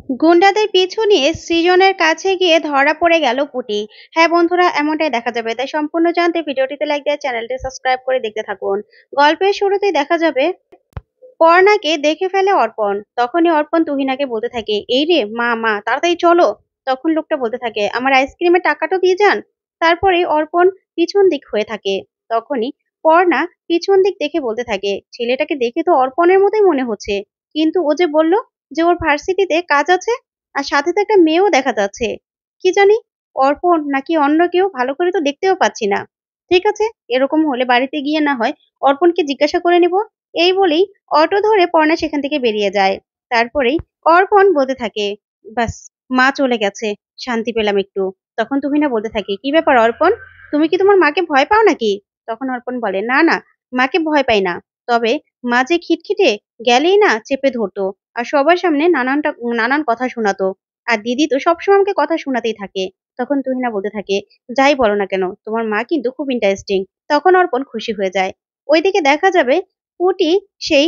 গুন্ডাদের পিছু নিয়ে সৃজনের কাছে গিয়ে ধরা পড়ে গেল পুটি। হ্যাঁ বন্ধুরা, এমনটাই দেখা যাবে। তাই সম্পূর্ণ জানতে ভিডিওটিতে লাইক দিয়ে চ্যানেলটি সাবস্ক্রাইব করে দেখতে থাকুন। গল্পের শুরুতেই দেখা যাবে পর্ণাকে দেখে ফেলে অর্পণ। তখনই অর্পণ তুহিনাকে বলতে থাকে, এই রে মা মা তাড়াতাড়ি চলো। তখন লোকটা বলতে থাকে, আমার আইসক্রিমের টাকাটা দিয়ে যান। তারপরে অর্পণ পিছন দিক হয়ে থাকে। তখনই পর্ণা পিছন দিক দেখে বলতে থাকে, ছেলেটাকে দেখে তো অর্পণের মতোই মনে হচ্ছে, কিন্তু ও যে বলল যে ওর ভার্সিটিতে কাজ আছে, আর সাথে তো একটা মেয়েও দেখা যাচ্ছে। কি জানি অর্পণ নাকি অন্য কেউ, ভালো করে তো দেখতেও পাচ্ছি না। ঠিক আছে, এরকম হলে বাড়িতে গিয়ে না হয় অর্পণকে জিজ্ঞাসা করে নিব। এই বলেই অটো ধরে পর্ণা সেখান থেকে বেরিয়ে যায়। তারপরেই অর্পণ বলতে থাকে, বাস, মা চলে গেছে, শান্তি পেলাম একটু। তখন তুহিনা বলতে থাকে, কি ব্যাপার অর্পণ, তুমি কি তোমার মাকে ভয় পাও নাকি? তখন অর্পণ বলে, না না, মাকে ভয় পাই না। তবে মা যে খিটখিটে, গেলেই না চেপে ধরতো, আর সবার সামনে নানান কথা শোনাতো। আর দিদি তো সবসময় আমাকে কথা শোনাতেই থাকে। তখন তুহিনা বলতে থাকে, যাই বলো না কেন, তোমার মা কিন্তু খুব ইন্টারেস্টিং। তখন অর্পণ খুশি হয়ে যায়। ওইদিকে দেখা যাবে পুটি সেই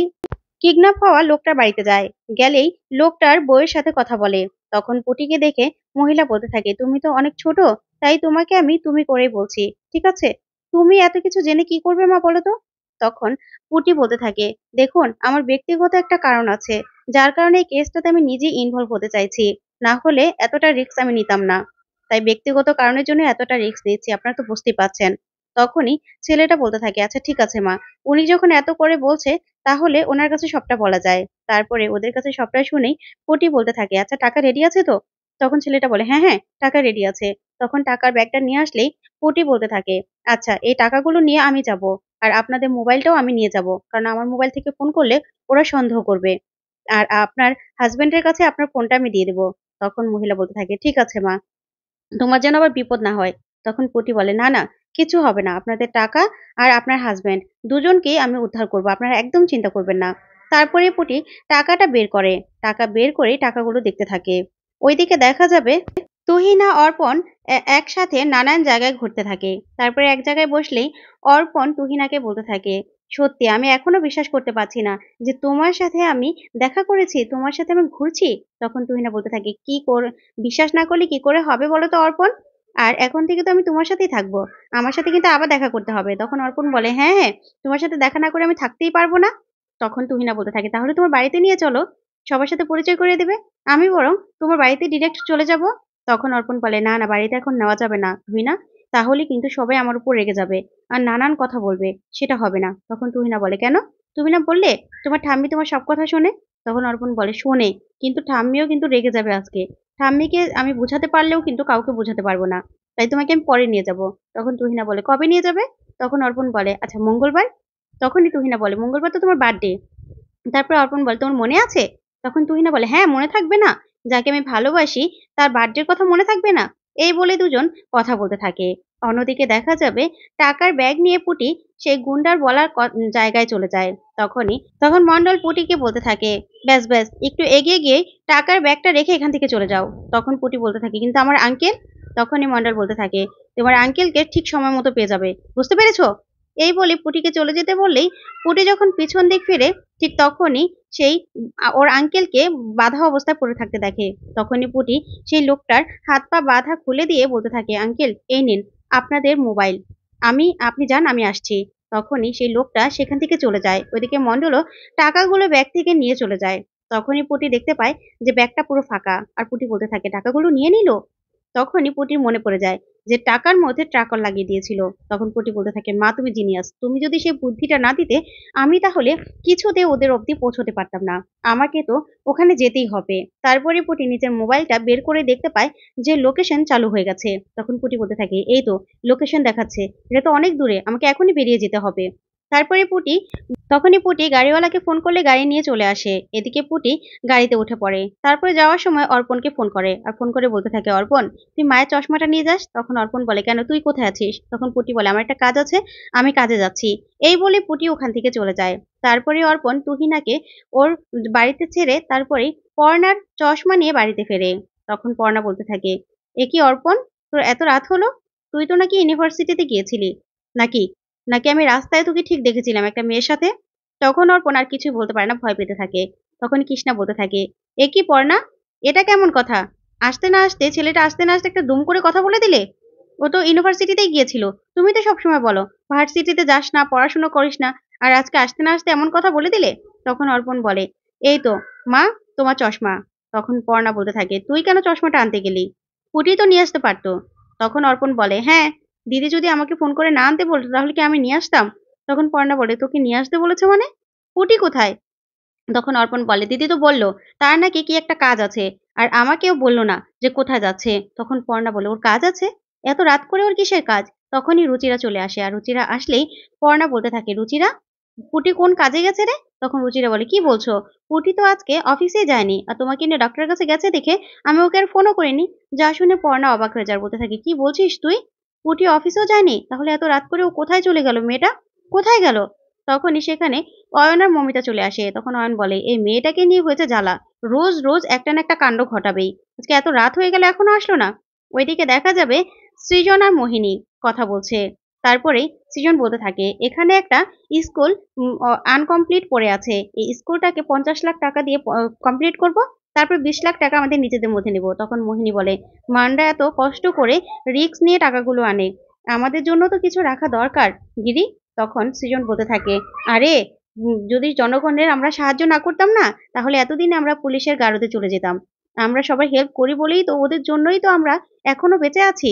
কিডন্যাপ হওয়া লোকটার বাড়িতে যায়। গেলেই লোকটার বউয়ের সাথে কথা বলে। তখন পুটিকে দেখে মহিলা বলতে থাকে, তুমি তো অনেক ছোট, তাই তোমাকে আমি তুমি করেই বলছি, ঠিক আছে? তুমি এত কিছু জেনে কি করবে মা, বলো তো? তখন পুটি বলতে থাকে, দেখুন আমার ব্যক্তিগত একটা কারণ আছে, যার কারণে এই কেসটাতে আমি নিজেই ইনভলভ হতে চাইছি। না হলে এতটা রিস্ক আমি নিতাম না। তাই ব্যক্তিগত কারণের জন্য এতটা রিস্ক নিচ্ছি, আপনারা তো বুঝতেই পাচ্ছেন। তখনই ছেলেটা বলতে থাকে, আচ্ছা ঠিক আছে মা, উনি যখন এত করে বলছে তাহলে ওনার কাছে সবটা বলা যায়। তারপরে ওদের কাছে সবটা শুনেই পুটি বলতে থাকে, আচ্ছা টাকা রেডি আছে তো? তখন ছেলেটা বলে, হ্যাঁ হ্যাঁ, টাকা রেডি আছে। তখন টাকার ব্যাগটা নিয়ে আসলেই পুটি বলতে থাকে, আচ্ছা এই টাকাগুলো নিয়ে আমি যাব, আর আপনাদের মোবাইলটাও আমি নিয়ে যাব, কারণ আমার মোবাইল থেকে ফোন করলে ওরা সন্দেহ করবে। আর আপনার হাজবেন্ডের কাছে আপনার ফোনটা আমি দিয়ে দেবো। তখন মহিলা বলতে থাকে, ঠিক আছে মা, তোমার যেন আবার বিপদ না হয়। তখন পুটি বলে, না না, কিছু হবে না, আপনাদের টাকা আর আপনার হাজবেন্ড দুজনকেই আমি উদ্ধার করবো, আপনারা একদম চিন্তা করবেন না। তারপরে পুটি টাকাটা বের করে। টাকা বের করে টাকাগুলো দেখতে থাকে। ওইদিকে দেখা যাবে তুহিনা অর্পণ একসাথে নানান জায়গায় ঘুরতে থাকে। তারপরে এক জায়গায় বসলেই অর্পণ তুহিনাকে বলতে থাকে, সত্যি আমি এখনো বিশ্বাস করতে পারছি না যে তোমার সাথে আমি দেখা করেছি, তোমার সাথে আমি ঘুরছি। তখন তুহিনা বলতে থাকে, কি করে বিশ্বাস না করলে কি করে হবে বলো তো অর্পণ? আর এখন থেকে তো আমি তোমার সাথেই থাকবো, আমার সাথে কিন্তু আবার দেখা করতে হবে। তখন অর্পণ বলে, হ্যাঁ হ্যাঁ, তোমার সাথে দেখা না করে আমি থাকতেই পারবো না। তখন তুহিনা বলতে থাকে, তাহলে তোমার বাড়িতে নিয়ে চলো, সবার সাথে পরিচয় করিয়ে দেবে, আমি বরং তোমার বাড়িতে ডিরেক্ট চলে যাব। তখন অর্পণ বলে, না না, বাড়িতে এখন নেওয়া যাবে না তুহিনা, তাহলে কিন্তু সবাই আমার উপর রেগে যাবে আর নানান কথা বলবে, সেটা হবে না। তখন তুহিনা বলে, কেন? তুমি না বললে তোমার ঠাম্মি তোমার সব কথা শোনে? তখন অর্পণ বলে, শোনে, কিন্তু ঠাম্মিও কিন্তু রেগে যাবে আজকে। ঠাম্মিকে আমি বুঝাতে পারলেও কিন্তু কাউকে বুঝাতে পারবো না, তাই তোমাকে আমি পরে নিয়ে যাব। তখন তুহিনা বলে, কবে নিয়ে যাবে? তখন অর্পণ বলে, আচ্ছা মঙ্গলবার। তখনই তুহিনা বলে, মঙ্গলবার তো তোমার বার্থডে। তারপর অর্পণ বলে, তোমার মনে আছে? তখন তুহিনা বলে, হ্যাঁ মনে থাকবে না, যাকে আমি ভালোবাসি তার বার্থডের কথা মনে থাকবে না? এই বলে দুজন কথা বলতে থাকে। অন্যদিকে দেখা যাবে টাকার ব্যাগ নিয়ে পুটি সেই গুন্ডার বলার জায়গায় চলে যায়। তখন মন্ডল পুটিকে বলতে থাকে, ব্যাস ব্যাস, একটু এগিয়ে গিয়ে টাকার ব্যাগটা রেখে এখান থেকে চলে যাও। তখন পুটি বলতে থাকে, কিন্তু আমার আঙ্কেল? তখনই মন্ডল বলতে থাকে, তোমার আঙ্কেলকে ঠিক সময় মতো পেয়ে যাবে, বুঝতে পেরেছো? এই বলে পুটিকে চলে যেতে বললেই পুটি যখন পিছন দিক ফিরে, ঠিক তখনই সেই ওর আঙ্কেলকে বাঁধা অবস্থায় পড়ে থাকতে দেখে। তখনই পুটি সেই লোকটার হাত পা বাঁধা খুলে দিয়ে বলতে থাকে, আঙ্কেল এই নিন আপনাদের মোবাইল, আপনি যান, আমি আসছি। তখনই সেই লোকটা সেখান থেকে চলে যায়। ওইদিকে মন্ডলও টাকাগুলো ব্যাগ থেকে নিয়ে চলে যায়। তখনই পুটি দেখতে পায় যে ব্যাগটা পুরো ফাঁকা, আর পুটি বলতে থাকে, টাকাগুলো নিয়ে নিল? তখনই পুটির মনে পড়ে যায় যে টাকার মধ্যে ট্রাকর লাগিয়ে দিয়েছিল। তখন পুটি বলতে থাকে, মা তুমি জিনিয়াস, তুমি যদি সেই বুদ্ধিটা না দিতে আমি তাহলে কিছুতে ওদের অবধি পৌঁছতে পারতাম না, আমাকে তো ওখানে যেতেই হবে। তারপরে পুটি নিজের মোবাইলটা বের করে দেখতে পায় যে লোকেশন চালু হয়ে গেছে। তখন পুটি বলতে থাকে, এই তো লোকেশন দেখাচ্ছে, এটা তো অনেক দূরে, আমাকে এখনই বেরিয়ে যেতে হবে। তারপরে পুটি তখনই পুটি গাড়িওয়ালাকে ফোন করলে গাড়ি নিয়ে চলে আসে। এদিকে পুটি গাড়িতে উঠে পড়ে। তারপরে যাওয়ার সময় অর্পণকে ফোন করে, আর ফোন করে বলতে থাকে, অর্পণ তুই মায়ের চশমাটা নিয়ে যাস। তখন অর্পণ বলে, কেন, তুই কোথায় আছিস? তখন পুটি বলে, আমার একটা কাজ আছে, আমি কাজে যাচ্ছি। এই বলে পুটি ওখান থেকে চলে যায়। তারপরে অর্পণ তুহিনাকে ওর বাড়িতে ছেড়ে তারপরে পর্ণার চশমা নিয়ে বাড়িতে ফেরে। তখন পর্ণা বলতে থাকে, এ কি অর্পণ, তোর এত রাত হলো? তুই তো নাকি ইউনিভার্সিটিতে গিয়েছিলি, নাকি নাকি আমি রাস্তায় তোকে ঠিক দেখেছিলাম একটা মেয়ের সাথে? তখন অর্পণ আর কিছুই বলতে পারে না, ভয় পেতে থাকে। তখন কৃষ্ণা বলতে থাকে, এ কি পর্ণা, এটা কেমন কথা? আসতে না আসতে ছেলেটা আসতে না আসতে একটা দুম করে কথা বলে দিলে? ও তো ইউনিভার্সিটিতেই গিয়েছিল। তুমি তো সবসময় বলো ভার্সিটিতে যাস না, পড়াশোনা করিস না। আর আজকে আসতে না আসতে এমন কথা বলে দিলে? তখন অর্পণ বলে, এই তো মা, তোমার চশমা। তখন পর্ণা বলতে থাকে, তুই কেন চশমাটা আনতে গেলি? পুটি তো নিয়ে আসতে পারতো। তখন অর্পণ বলে, হ্যাঁ, দিদি যদি আমাকে ফোন করে না আনতে বলতো তাহলে কি আমি নিয়ে আসতাম? তখন পর্ণা বলে, তোকে নিয়ে আসতে বলেছে মানে? পুটি কোথায়? তখন অর্পণ বলে, দিদি তো বলল তার নাকি কি একটা কাজ আছে, আর আমাকেও বললো না যে কোথায় যাচ্ছে। তখন পর্ণা বলে, ওর কাজ আছে? এত রাত করে ওর কিসের কাজ? তখনই রুচিরা চলে আসে, আর রুচিরা আসলেই পর্ণা বলতে থাকে, রুচিরা, পুটি কোন কাজে গেছে রে? তখন রুচিরা বলে, কি বলছো? পুটি তো আজকে অফিসে যায়নি, আর তোমাকে নিয়ে ডক্টরের কাছে গেছে দেখে আমি ওকে আর ফোনও করিনি। যা শুনে পর্ণা অবাক হয়ে যায়, বলতে থাকে, কি বলছিস তুই? পুটি অফিসেও যায়নি? তাহলে এত রাত করে ও কোথায় চলে গেল? মেয়েটা কোথায় গেল? তখনই সেখানে অয়ন আর মমিতা চলে আসে। তখন অয়ন বলে, এই মেয়েটাকে নিয়ে হয়েছে জ্বালা। রোজ রোজ একটা না একটা কাণ্ড ঘটাবেই। আজকে এত রাত হয়ে গেল এখনো আসলো না। ওইদিকে দেখা যাবে সৃজন আর মোহিনী কথা বলছে। তারপরেই সৃজন বলতে থাকে, এখানে একটা স্কুল আনকমপ্লিট পড়ে আছে। এই স্কুলটাকে 50 লাখ টাকা দিয়ে কমপ্লিট করব। তারপর 20 লাখ টাকা আমাদের নিজেদের মধ্যে নেব। তখন মোহিনী বলে, মানরা এত কষ্ট করে রিস্ক নিয়ে টাকাগুলো আনে, আমাদের জন্য তো কিছু রাখা দরকার গিরি। তখন সৃজন বলতে থাকে, আরে যদি জনগণের আমরা সাহায্য না করতাম না, তাহলে এতদিনে আমরা পুলিশের গারদে চলে যেতাম। আমরা সবাই হেল্প করি বলেই তো, ওদের জন্যই তো আমরা এখনো বেঁচে আছি।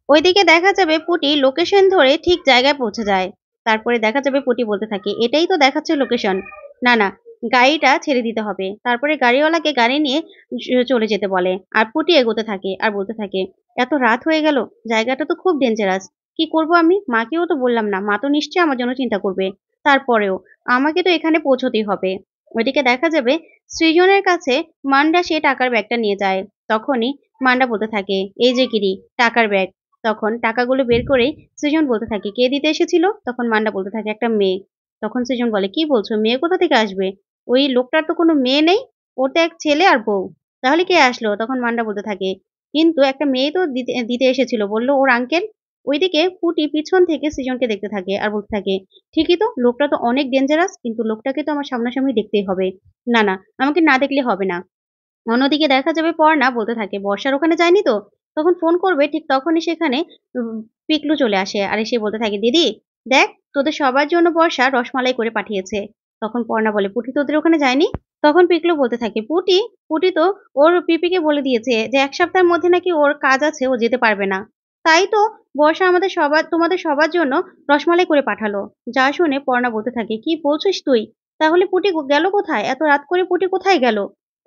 ওইদিকে দেখা যাবে পুটি লোকেশন ধরে ঠিক জায়গায় পৌঁছে যায়। তারপরে দেখা যাবে পুটি বলতে থাকে, এটাই তো দেখাচ্ছে লোকেশন। না না, গাড়িটা ছেড়ে দিতে হবে। তারপরে গাড়িওয়ালাকে গাড়ি নিয়ে চলে যেতে বলে। আর পুটি এগোতে থাকে আর বলতে থাকে, এত রাত হয়ে গেল, জায়গাটা তো খুব ডেঞ্জারাস। কি করব আমি? মাকেও তো বললাম না, মা তো নিশ্চয়ই আমার জন্য চিন্তা করবে। তারপরেও আমাকে তো এখানে পৌঁছতেই হবে। ওইদিকে দেখা যাবে সৃজনের কাছে মান্ডা সে টাকার ব্যাগটা নিয়ে যায়। তখনই মান্ডা বলতে থাকে, এই যে গিরি, টাকার ব্যাগ। তখন টাকাগুলো বের করেই সৃজন বলতে থাকে, কে দিতে এসেছিল? তখন মান্ডা বলতে থাকে, একটা মেয়ে। তখন সৃজন বলে, কি বলছো? মেয়ে কোথা থেকে আসবে? ওই লোকটার তো কোনো মেয়ে নেই, ওর তো এক ছেলে আর বউ। তাহলে কে আসলো? তখন মান্ডা বলতে থাকে, কিন্তু একটা মেয়ে তো দিতে দিতে এসেছিল, বললো ওর আঙ্কেল। ওইদিকে পুটি পিছন থেকে সৃজনকে দেখতে থাকে আর বলতে থাকে, ঠিকই তো, লোকটা তো অনেক ডেঞ্জারাস, কিন্তু লোকটাকে তো আমার সামনাসামনি দেখতেই হবে। না না, আমাকে না দেখলে হবে না। অন্যদিকে দেখা যাবে পর্ণা বলতে থাকে, বর্ষার ওখানে যায়নি তো? তখন ফোন করবে ঠিক তখনই সেখানে পিকলু চলে আসে আর এসে বলতে থাকে, দিদি দেখ, তোদের সবার জন্য বর্ষা রসমালাই করে পাঠিয়েছে। তখন পর্ণা বলে, পুটি তোদের ওখানে যায়নি? তখন পিকলু বলতে থাকে, পুটি পুটি তো ওর পিপিকে বলে দিয়েছে যে 1 সপ্তাহের মধ্যে নাকি ওর কাজ আছে, ও যেতে পারবে না। তাই তো বর্ষা আমাদের সবার, তোমাদের সবার জন্য রসমালাই করে পাঠালো। যা শুনে পর্ণা বলতে থাকে, কি বলছিস তুই? তাহলে পুটি গেল কোথায়? এত রাত করে পুটি কোথায় গেল?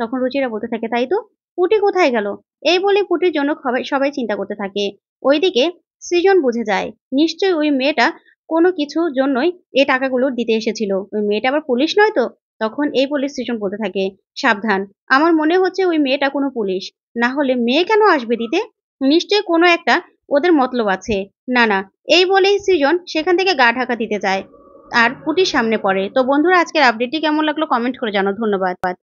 তখন রুচিরা বলতে থাকে, তাই তো, পুটি কোথায় গেল? এই বলে পুটির জন্য সবাই সবাই চিন্তা করতে থাকে। ওইদিকে সৃজন বুঝে যায়, নিশ্চয়ই ওই মেয়েটা কোনো কিছুর জন্যই এই টাকাগুলো দিতে এসেছিল। ওই মেয়েটা আবার পুলিশ নয় তো? তখন এই বলে সৃজন বলতে থাকে, সাবধান, আমার মনে হচ্ছে ওই মেয়েটা কোনো পুলিশ। না হলে মেয়ে কেন আসবে দিতে? নিশ্চয়ই কোনো একটা ওদের মতলব আছে। না না, এই বলেই সৃজন সেখান থেকে গা ঢাকা দিতে যায় আর পুটির সামনে পড়ে। তো বন্ধুরা, আজকের আপডেটটি কেমন লাগলো কমেন্ট করে জানাও। ধন্যবাদ।